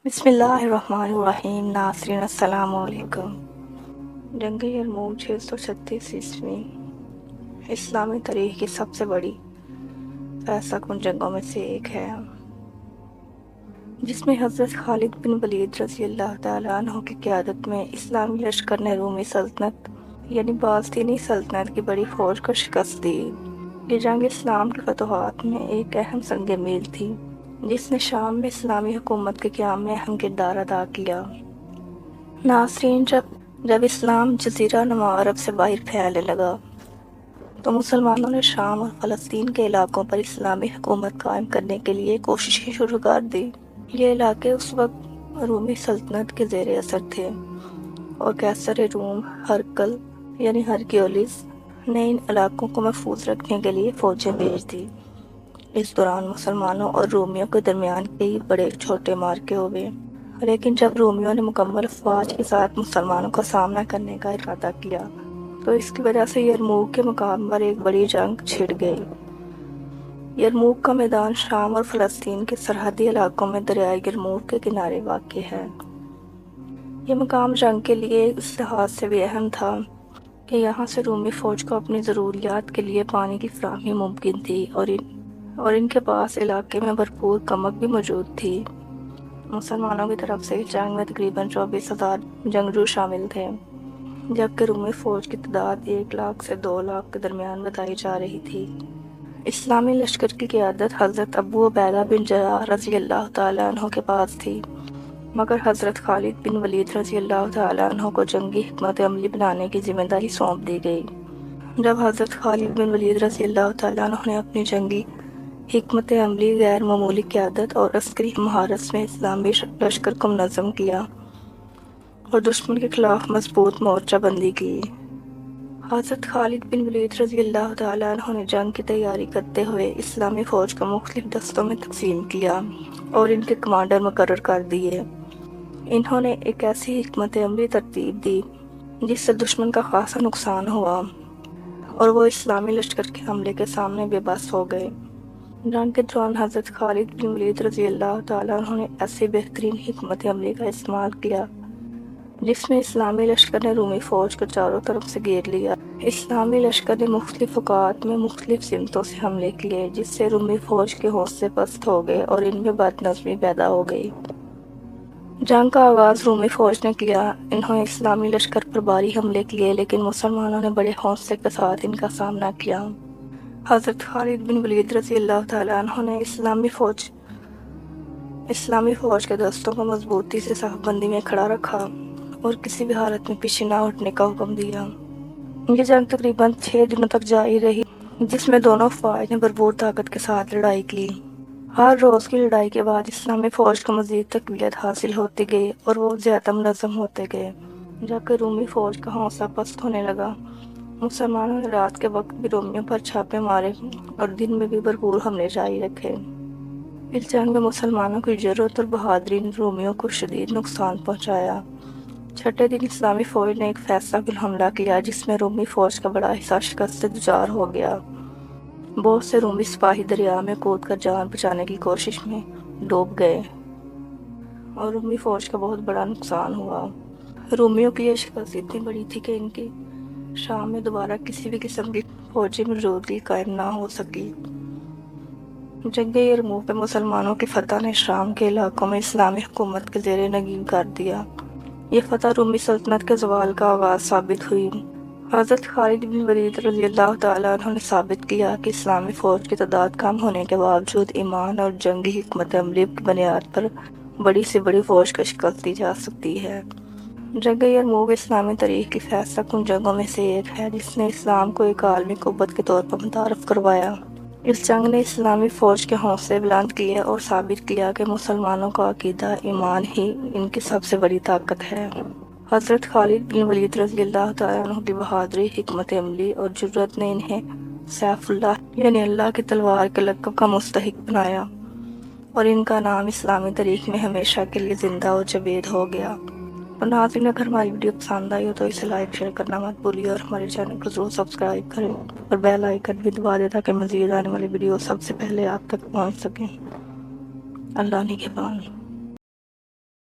بسم اللہ الرحمن الرحیم۔ ناظرین السلام علیکم۔ جنگ یرموک 636 عیسوی اسلامی تاریخ کی سب سے بڑی فیصلہ کن جنگوں میں سے ایک ہے، جس میں حضرت خالد بن ولید رضی اللہ تعالیٰ عنہ کی قیادت میں اسلامی لشکر نے رومی سلطنت یعنی باذتینی سلطنت کی بڑی فوج کو شکست دی۔ یہ جنگ اسلام کی فتوحات میں ایک اہم سنگ میل تھی، جس نے شام میں اسلامی حکومت کے قیام میں اہم کردار ادا کیا۔ ناظرین، جب اسلام جزیرہ نما عرب سے باہر پھیلنے لگا تو مسلمانوں نے شام اور فلسطین کے علاقوں پر اسلامی حکومت قائم کرنے کے لیے کوششیں شروع کر دی۔ یہ علاقے اس وقت رومی سلطنت کے زیر اثر تھے اور قیصر روم ہرقل یعنی ہرکیولس نے ان علاقوں کو محفوظ رکھنے کے لیے فوجیں بھیج دی۔ اس دوران مسلمانوں اور رومیوں کے درمیان کئی بڑے چھوٹے معرکے ہوئے، لیکن جب رومیوں نے مکمل افواج کے ساتھ مسلمانوں کا سامنا کرنے کا ارادہ کیا تو اس کی وجہ سے یرموک کے مقام پر ایک بڑی جنگ چھڑ گئی۔ یرموک کا میدان شام اور فلسطین کے سرحدی علاقوں میں دریائے یرموک کے کنارے واقع ہے۔ یہ مقام جنگ کے لیے اس لحاظ سے بھی اہم تھا کہ یہاں سے رومی فوج کو اپنی ضروریات کے لیے پانی کی فراہمی ممکن تھی اور ان کے پاس علاقے میں بھرپور کمک بھی موجود تھی۔ مسلمانوں کی طرف سے اس جنگ میں تقریباً 24,000 جنگجو شامل تھے، جبکہ رومی فوج کی تعداد 1 لاکھ سے 2 لاکھ کے درمیان بتائی جا رہی تھی۔ اسلامی لشکر کی قیادت حضرت ابو عبیدہ بن جراح رضی اللہ تعالیٰ عنہ کے پاس تھی، مگر حضرت خالد بن ولید رضی اللہ تعالیٰ عنہ کو جنگی حکمت عملی بنانے کی ذمہ داری سونپ دی گئی۔ جب حضرت خالد بن ولید رضی اللہ تعالیٰ عنہ نے اپنی جنگی حکمت عملی، غیر معمولی قیادت اور عسکری مہارت میں اسلامی لشکر کو منظم کیا اور دشمن کے خلاف مضبوط مورچہ بندی کی، حضرت خالد بن ولید رضی اللہ تعالیٰ عنہ نے جنگ کی تیاری کرتے ہوئے اسلامی فوج کو مختلف دستوں میں تقسیم کیا اور ان کے کمانڈر مقرر کر دیے۔ انہوں نے ایک ایسی حکمت عملی ترتیب دی جس سے دشمن کا خاصا نقصان ہوا اور وہ اسلامی لشکر کے حملے کے سامنے بے بس ہو گئے۔ جنگ کے دوران حضرت خالد بن ولید رضی اللہ تعالیٰ عنہ نے ایسی بہترین حکمت عملی کا استعمال کیا جس میں اسلامی لشکر نے رومی فوج کو چاروں طرف سے گھیر لیا۔ اسلامی لشکر نے مختلف اوقات میں مختلف سمتوں سے حملے کیے، جس سے رومی فوج کے حوصلے پست ہو گئے اور ان میں بد نظمی پیدا ہو گئی۔ جنگ کا آغاز رومی فوج نے کیا۔ انہوں نے اسلامی لشکر پر بھاری حملے کیے، لیکن مسلمانوں نے بڑے حوصلے کے ساتھ ان کا سامنا کیا۔ حضرت خالد بن ولید رضی اللہ تعالیٰ عنہ نے اسلامی فوج کے دستوں کو مضبوطی سے صف بندی میں کھڑا رکھا اور کسی بھی حالت میں پیچھے نہ ہٹنے کا حکم دیا۔ یہ جنگ تقریباً 6 دنوں تک جاری رہی، جس میں دونوں افواج نے بھرپور طاقت کے ساتھ لڑائی کی۔ ہر روز کی لڑائی کے بعد اسلامی فوج کو مزید تقویت حاصل ہوتی گئی اور وہ زیادہ منظم ہوتے گئے، جبکہ رومی فوج کا حوصلہ پست ہونے لگا۔ مسلمانوں نے رات کے وقت بھی رومیوں پر چھاپے مارے اور دن میں بھی بھرپور حملے جاری رکھے۔ اس جنگ میں مسلمانوں کی جرأت اور بہادری نے رومیوں کو شدید نقصان پہنچایا۔ چھٹے دن اسلامی فوج نے ایک فیصلہ کن حملہ کیا، جس میں رومی فوج کا بڑا حصہ شکست سے دچار ہو گیا۔ بہت سے رومی سپاہی دریا میں کود کر جان بچانے کی کوشش میں ڈوب گئے اور رومی فوج کا بہت بڑا نقصان ہوا۔ رومیوں کی یہ شکست اتنی بڑی تھی کہ ان کی شام میں دوبارہ کسی بھی قسم کی فوجی موجودگی قائم نہ ہو سکی۔ جنگ یرموک میں مسلمانوں کی فتح نے شام کے علاقوں میں اسلامی حکومت کے زیر نگین کر دیا۔ یہ فتح رومی سلطنت کے زوال کا آغاز ثابت ہوئی۔ حضرت خالد بن ولید رضی اللہ تعالیٰ عنہ نے ثابت کیا کہ اسلامی فوج کی تعداد کم ہونے کے باوجود ایمان اور جنگی حکمت عملی کی بنیاد پر بڑی سے بڑی فوج کو شکست دی جا سکتی ہے۔ جنگ یرموک اسلامی تاریخ کی فیصلہ کن جنگوں میں سے ایک ہے، جس نے اسلام کو ایک عالمی قوت کے طور پر متعارف کروایا۔ اس جنگ نے اسلامی فوج کے حوصلے بلند کیے اور ثابت کیا کہ مسلمانوں کا عقیدہ ایمان ہی ان کی سب سے بڑی طاقت ہے۔ حضرت خالد بن ولید رضی اللہ تعالیٰ عنہ کی بہادری، حکمت عملی اور جرأت نے انہیں سیف اللہ یعنی اللہ کی تلوار کے لقب کا مستحق بنایا اور ان کا نام اسلامی تاریخ میں ہمیشہ کے لیے زندہ اور جاوید ہو گیا۔ اور ناظرین، اگر ہماری ویڈیو پسند آئی ہو تو اسے لائک شیئر کرنا مت بھولیے اور ہمارے چینل کو ضرور سبسکرائب کریں اور بیل آئیکن بھی دبا دیں تاکہ مزید آنے والی ویڈیو سب سے پہلے آپ تک پہنچ سکیں۔ اللہ نگہبان۔